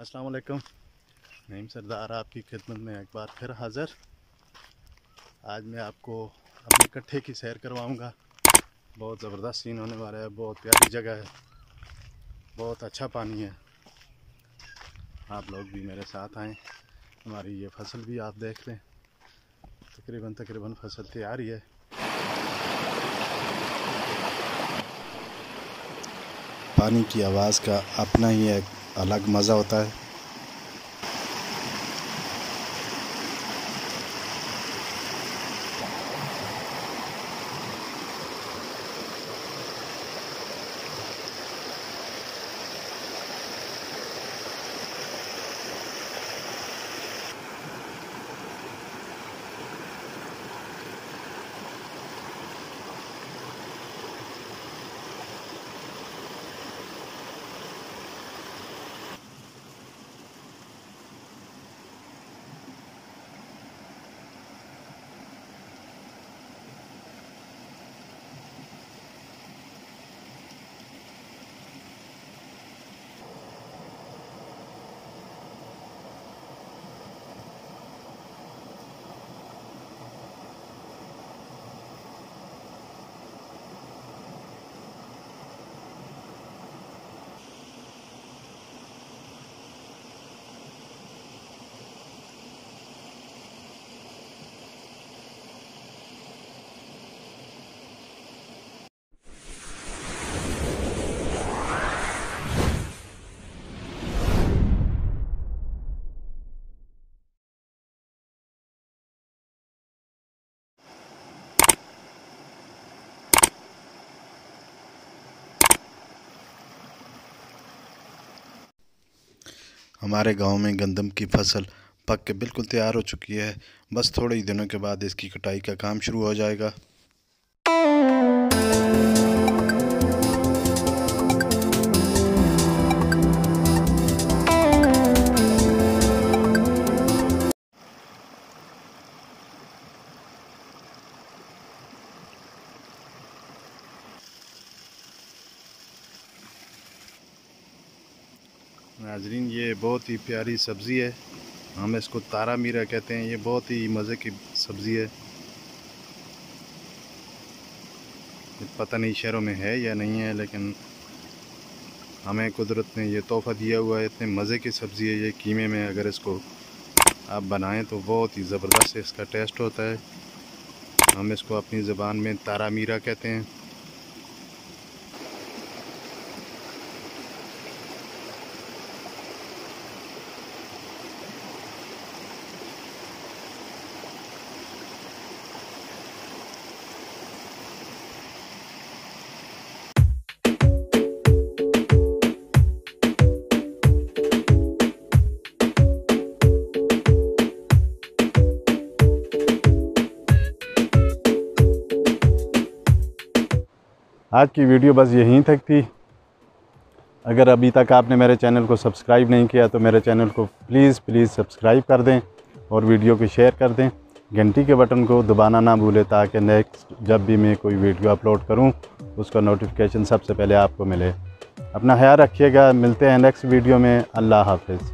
अस्सलाम वालेकुम। नईम सरदार आपकी खिदमत में एक बार फिर हाज़िर। आज मैं आपको अपने कट्ठे की सैर करवाऊंगा। बहुत ज़बरदस्त सीन होने वाला है। बहुत प्यारी जगह है, बहुत अच्छा पानी है। आप लोग भी मेरे साथ आएँ। हमारी ये फसल भी आप देख लें। तकरीबन फसल तैयार ही है। पानी की आवाज़ का अपना ही एक अलग मज़ा होता है। हमारे गांव में गंदम की फसल पक के बिल्कुल तैयार हो चुकी है। बस थोड़े ही दिनों के बाद इसकी कटाई का काम शुरू हो जाएगा। नाजरीन, ये बहुत ही प्यारी सब्ज़ी है। हम इसको तारा मीरा कहते हैं। ये बहुत ही मज़े की सब्ज़ी है। पता नहीं शहरों में है या नहीं है, लेकिन हमें कुदरत ने ये तोहफ़ा दिया हुआ है। इतने मज़े की सब्ज़ी है ये। कीमे में अगर इसको आप बनाएं तो बहुत ही ज़बरदस्त इसका टेस्ट होता है। हम इसको अपनी ज़बान में तारा मीरा कहते हैं। आज की वीडियो बस यहीं तक थी। अगर अभी तक आपने मेरे चैनल को सब्सक्राइब नहीं किया तो मेरे चैनल को प्लीज़ सब्सक्राइब कर दें और वीडियो को शेयर कर दें। घंटी के बटन को दबाना ना भूलें ताकि नेक्स्ट जब भी मैं कोई वीडियो अपलोड करूं उसका नोटिफिकेशन सबसे पहले आपको मिले। अपना ख्याल रखिएगा। मिलते हैं नेक्स्ट वीडियो में। अल्लाह हाफ़िज़।